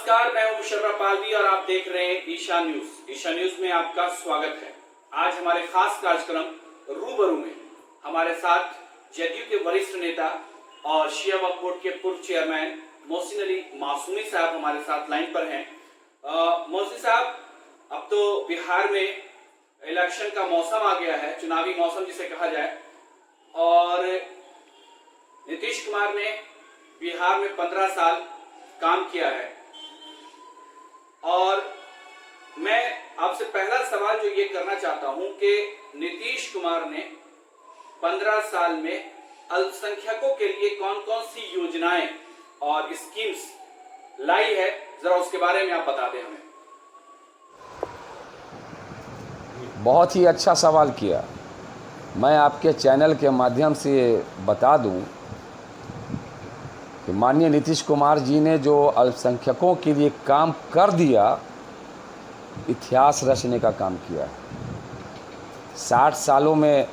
नमस्कार, मैं हूं मुशर्रफ पालवी और आप देख रहे हैं ईशा न्यूज। ईशा न्यूज में आपका स्वागत है। आज हमारे खास कार्यक्रम रूबरू में हमारे साथ जदयू के वरिष्ठ नेता और शिया वक्फ बोर्ड के पूर्व चेयरमैन मोहसिन अली मासूमी साहब हमारे साथ लाइन पर हैं। मोहसिन साहब, अब तो बिहार में इलेक्शन का मौसम आ गया है, चुनावी मौसम जिसे कहा जाए, और नीतीश कुमार ने बिहार में 15 साल काम किया है। और मैं आपसे पहला सवाल जो ये करना चाहता हूं कि नीतीश कुमार ने 15 साल में अल्पसंख्यकों के लिए कौन कौन सी योजनाएं और स्कीम्स लाई है, जरा उसके बारे में आप बता दें हमें। बहुत ही अच्छा सवाल किया। मैं आपके चैनल के माध्यम से बता दूं कि माननीय नीतीश कुमार जी ने जो अल्पसंख्यकों के लिए काम कर दिया, इतिहास रचने का काम किया। 60 सालों में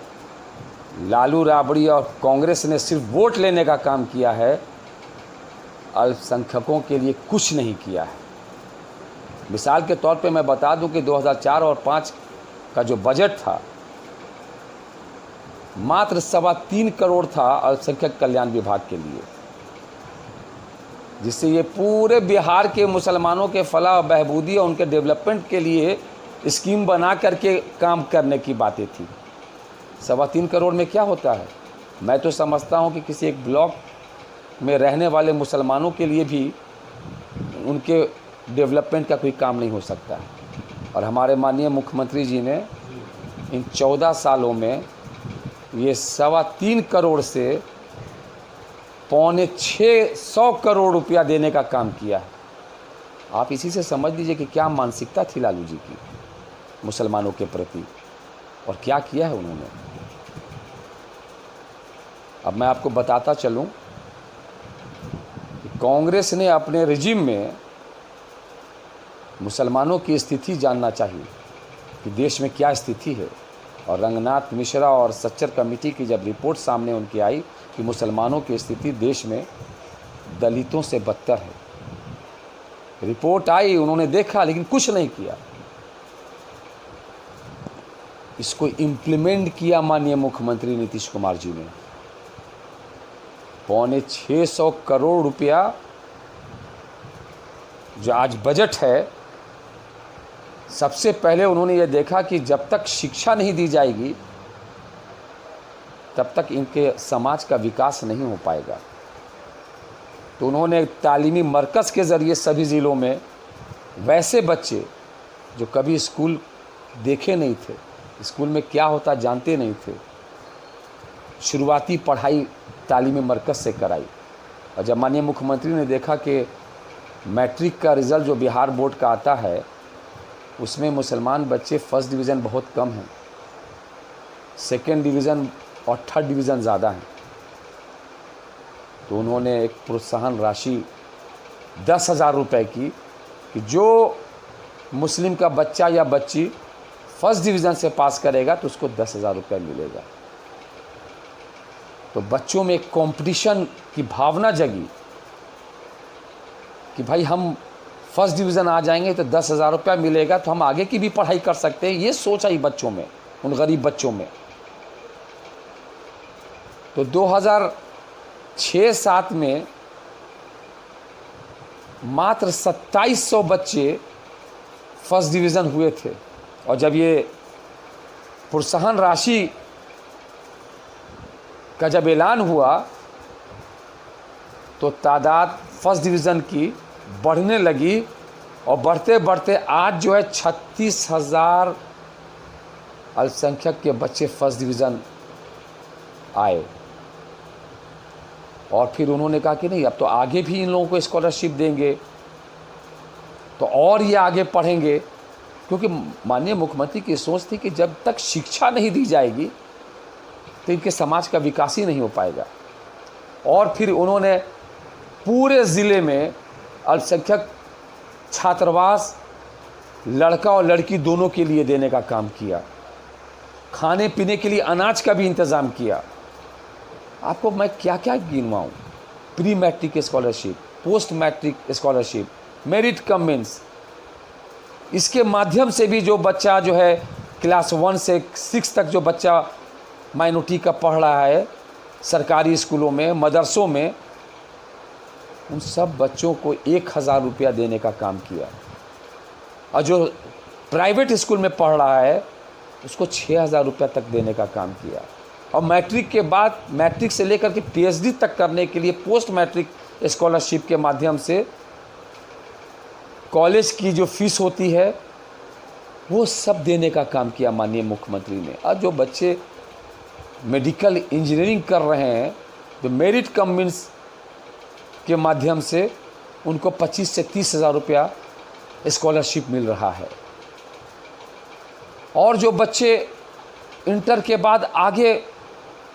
लालू राबड़ी और कांग्रेस ने सिर्फ वोट लेने का काम किया है, अल्पसंख्यकों के लिए कुछ नहीं किया है। मिसाल के तौर पे मैं बता दूं कि 2004 और 5 का जो बजट था, मात्र 3.25 करोड़ था अल्पसंख्यक कल्याण विभाग के लिए, जिससे ये पूरे बिहार के मुसलमानों के फलाह बहबूदी और उनके डेवलपमेंट के लिए स्कीम बना करके काम करने की बातें थी। 3.25 करोड़ में क्या होता है? मैं तो समझता हूँ कि किसी एक ब्लॉक में रहने वाले मुसलमानों के लिए भी उनके डेवलपमेंट का कोई काम नहीं हो सकता है। और हमारे माननीय मुख्यमंत्री जी ने इन 14 सालों में ये 3.25 करोड़ से 650 करोड़ रुपया देने का काम किया है। आप इसी से समझ लीजिए कि क्या मानसिकता थी लालू जी की मुसलमानों के प्रति, और क्या किया है उन्होंने। अब मैं आपको बताता चलूं कि कांग्रेस ने अपने रिजिम में मुसलमानों की स्थिति जानना चाहिए कि देश में क्या स्थिति है। और रंगनाथ मिश्रा और सच्चर कमेटी की जब रिपोर्ट सामने उनकी आई कि मुसलमानों की स्थिति देश में दलितों से बदतर है, रिपोर्ट आई, उन्होंने देखा लेकिन कुछ नहीं किया। इसको इम्प्लीमेंट किया माननीय मुख्यमंत्री नीतीश कुमार जी ने। 650 करोड़ रुपया जो आज बजट है, सबसे पहले उन्होंने ये देखा कि जब तक शिक्षा नहीं दी जाएगी तब तक इनके समाज का विकास नहीं हो पाएगा। तो उन्होंने तालीमी मरकज़ के ज़रिए सभी ज़िलों में वैसे बच्चे जो कभी स्कूल देखे नहीं थे, स्कूल में क्या होता जानते नहीं थे, शुरुआती पढ़ाई तालीमी मरकज़ से कराई। और जब माननीय मुख्यमंत्री ने देखा कि मैट्रिक का रिज़ल्ट जो बिहार बोर्ड का आता है, उसमें मुसलमान बच्चे फर्स्ट डिवीज़न बहुत कम हैं, सेकेंड डिवीज़न और थर्ड डिवीज़न ज़्यादा हैं, तो उन्होंने एक प्रोत्साहन राशि 10,000 रुपये की कि जो मुस्लिम का बच्चा या बच्ची फर्स्ट डिवीज़न से पास करेगा तो उसको 10,000 रुपये मिलेगा। तो बच्चों में एक कंपटीशन की भावना जगी कि भाई हम फर्स्ट डिवीज़न आ जाएंगे तो 10,000 रुपया मिलेगा, तो हम आगे की भी पढ़ाई कर सकते हैं। ये सोच आई बच्चों में, उन गरीब बच्चों में। तो 2006-07 में मात्र 2700 बच्चे फर्स्ट डिवीज़न हुए थे। और जब ये प्रोत्साहन राशि का जब ऐलान हुआ तो तादाद फर्स्ट डिवीज़न की बढ़ने लगी, और बढ़ते बढ़ते आज जो है 36,000 अल्पसंख्यक के बच्चे फर्स्ट डिवीज़न आए। और फिर उन्होंने कहा कि नहीं, अब तो आगे भी इन लोगों को स्कॉलरशिप देंगे तो और ये आगे पढ़ेंगे, क्योंकि माननीय मुख्यमंत्री की सोच थी कि जब तक शिक्षा नहीं दी जाएगी तो इनके समाज का विकास ही नहीं हो पाएगा। और फिर उन्होंने पूरे ज़िले में अल्पसंख्यक छात्रावास लड़का और लड़की दोनों के लिए देने का काम किया। खाने पीने के लिए अनाज का भी इंतज़ाम किया। आपको मैं क्या क्या गिनवाऊँ, pre matric scholarship, post matric scholarship, merit cum means, इसके माध्यम से भी जो बच्चा जो है क्लास 1 से 6 तक जो बच्चा माइनॉरिटी का पढ़ रहा है सरकारी स्कूलों में, मदरसों में, उन सब बच्चों को 1000 रुपया देने का काम किया। और जो प्राइवेट स्कूल में पढ़ रहा है उसको 6000 रुपया तक देने का काम किया। और मैट्रिक के बाद, मैट्रिक से लेकर के PhD तक करने के लिए पोस्ट मैट्रिक स्कॉलरशिप के माध्यम से कॉलेज की जो फीस होती है वो सब देने का काम किया माननीय मुख्यमंत्री ने। और जो बच्चे मेडिकल इंजीनियरिंग कर रहे हैं तो मेरिट कम मीन्स के माध्यम से उनको 25 से 30 हज़ार रुपया स्कॉलरशिप मिल रहा है। और जो बच्चे इंटर के बाद आगे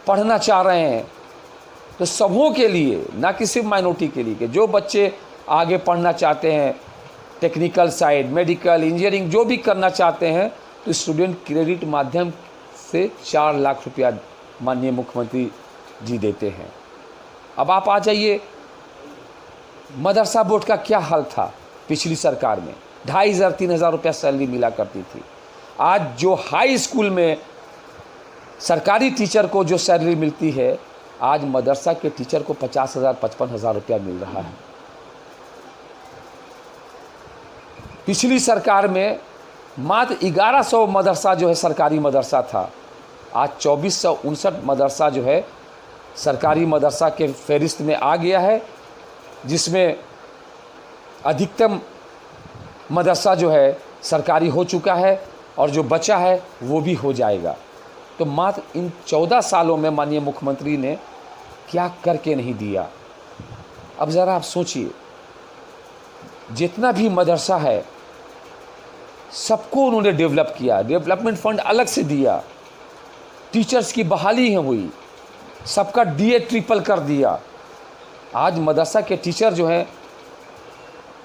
पढ़ना चाह रहे हैं तो सबों के लिए, ना कि सिर्फ माइनॉरिटी के लिए, कि जो बच्चे आगे पढ़ना चाहते हैं टेक्निकल साइड, मेडिकल, इंजीनियरिंग जो भी करना चाहते हैं, तो स्टूडेंट क्रेडिट माध्यम से 4 लाख रुपया माननीय मुख्यमंत्री जी देते हैं। अब आप आ जाइए, मदरसा बोर्ड का क्या हाल था पिछली सरकार में, 2500-3000 रुपया सैलरी मिला करती थी। आज जो हाई स्कूल में सरकारी टीचर को जो सैलरी मिलती है, आज मदरसा के टीचर को 50,000-55,000 रुपया मिल रहा है। पिछली सरकार में मात्र 1100 मदरसा जो है सरकारी मदरसा था, आज 2459 मदरसा जो है सरकारी मदरसा के फहरिस्त में आ गया है, जिसमें अधिकतम मदरसा जो है सरकारी हो चुका है और जो बचा है वो भी हो जाएगा। तो मात्र इन 14 सालों में माननीय मुख्यमंत्री ने क्या करके नहीं दिया। अब ज़रा आप सोचिए, जितना भी मदरसा है सबको उन्होंने डेवलप किया, डेवलपमेंट फंड अलग से दिया, टीचर्स की बहाली है हुई, सबका DA ट्रिपल कर दिया। आज मदरसा के टीचर जो हैं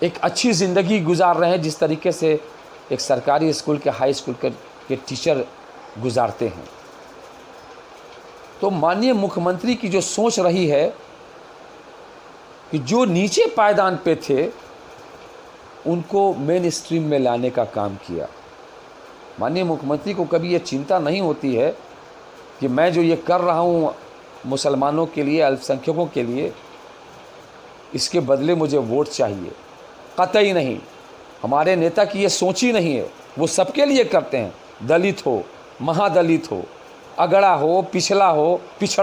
एक अच्छी ज़िंदगी गुजार रहे हैं, जिस तरीके से एक सरकारी स्कूल के, हाई स्कूल के टीचर गुजारते हैं। तो माननीय मुख्यमंत्री की जो सोच रही है कि जो नीचे पायदान पे थे उनको मेन स्ट्रीम में लाने का काम किया। माननीय मुख्यमंत्री को कभी ये चिंता नहीं होती है कि मैं जो ये कर रहा हूँ मुसलमानों के लिए, अल्पसंख्यकों के लिए, इसके बदले मुझे वोट चाहिए। कतई नहीं, हमारे नेता की ये सोच ही नहीं है। वो सबके लिए करते हैं, दलित हो, महादलित हो, अगड़ा हो, पिछड़ा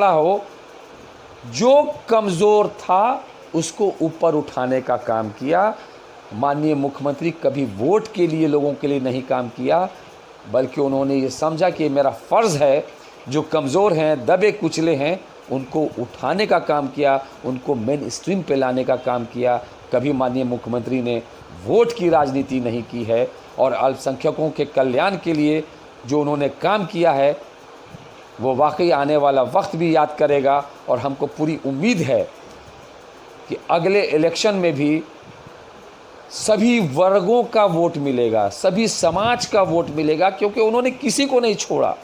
हो, जो कमज़ोर था उसको ऊपर उठाने का काम किया। माननीय मुख्यमंत्री कभी वोट के लिए, लोगों के लिए नहीं काम किया, बल्कि उन्होंने ये समझा कि मेरा फ़र्ज़ है, जो कमज़ोर हैं, दबे कुचले हैं, उनको उठाने का काम किया, उनको मेन स्ट्रीम पे लाने का काम किया। कभी माननीय मुख्यमंत्री ने वोट की राजनीति नहीं की है। और अल्पसंख्यकों के कल्याण के लिए जो उन्होंने काम किया है वो वाकई आने वाला वक्त भी याद करेगा। और हमको पूरी उम्मीद है कि अगले इलेक्शन में भी सभी वर्गों का वोट मिलेगा, सभी समाज का वोट मिलेगा, क्योंकि उन्होंने किसी को नहीं छोड़ा,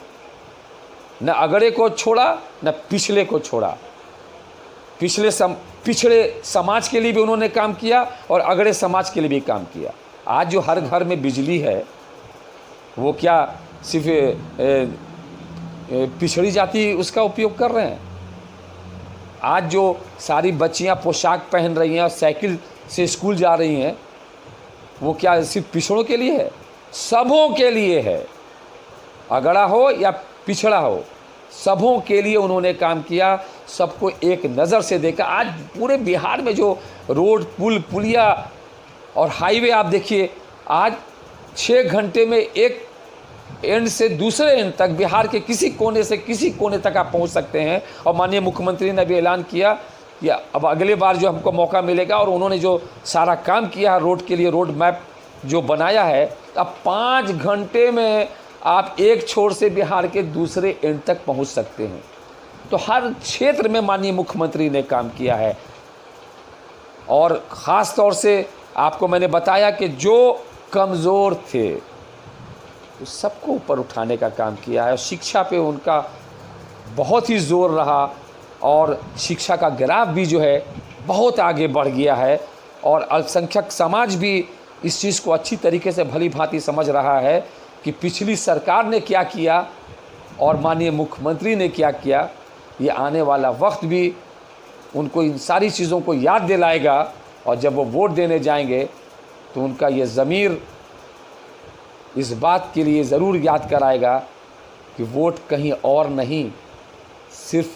न अगड़े को छोड़ा, न पिछले को छोड़ा। पिछड़े समाज के लिए भी उन्होंने काम किया और अगड़े समाज के लिए भी काम किया। आज जो हर घर में बिजली है वो क्या सिर्फ पिछड़ी जाति उसका उपयोग कर रहे हैं? आज जो सारी बच्चियां पोशाक पहन रही हैं और साइकिल से स्कूल जा रही हैं, वो क्या सिर्फ पिछड़ों के लिए है? सबों के लिए है। अगड़ा हो या पिछड़ा हो, सबों के लिए उन्होंने काम किया, सबको एक नज़र से देखा। आज पूरे बिहार में जो रोड, पुल, पुलिया और हाईवे आप देखिए, आज 6 घंटे में एक एंड से दूसरे एंड तक बिहार के किसी कोने से किसी कोने तक आप पहुंच सकते हैं। और माननीय मुख्यमंत्री ने भी ऐलान किया कि अब अगले बार जो हमको मौका मिलेगा, और उन्होंने जो सारा काम किया है रोड के लिए, रोड मैप जो बनाया है, अब 5 घंटे में आप एक छोर से बिहार के दूसरे एंड तक पहुंच सकते हैं। तो हर क्षेत्र में माननीय मुख्यमंत्री ने काम किया है। और ख़ास तौर से आपको मैंने बताया कि जो कमज़ोर थे तो सबको ऊपर उठाने का काम किया है। शिक्षा पे उनका बहुत ही जोर रहा और शिक्षा का ग्राफ भी जो है बहुत आगे बढ़ गया है। और अल्पसंख्यक समाज भी इस चीज़ को अच्छी तरीके से भली भांति समझ रहा है कि पिछली सरकार ने क्या किया और माननीय मुख्यमंत्री ने क्या किया। ये आने वाला वक्त भी उनको इन सारी चीज़ों को याद दिलाएगा, और जब वो वोट देने जाएंगे तो उनका ये ज़मीर इस बात के लिए ज़रूर याद कराएगा कि वोट कहीं और नहीं, सिर्फ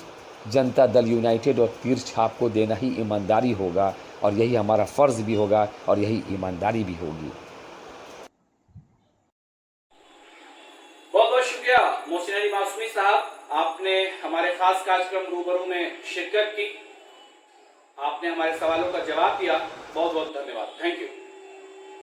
जनता दल यूनाइटेड और तीर छाप को देना ही ईमानदारी होगा, और यही हमारा फ़र्ज़ भी होगा और यही ईमानदारी भी होगी। बहुत बहुत शुक्रिया मोहसिन अली मासूमी साहब, आपने हमारे खास कार्यक्रम रूबरू में शिरकत की, आपने हमारे सवालों का जवाब दिया। बहुत बहुत धन्यवाद। Thank you.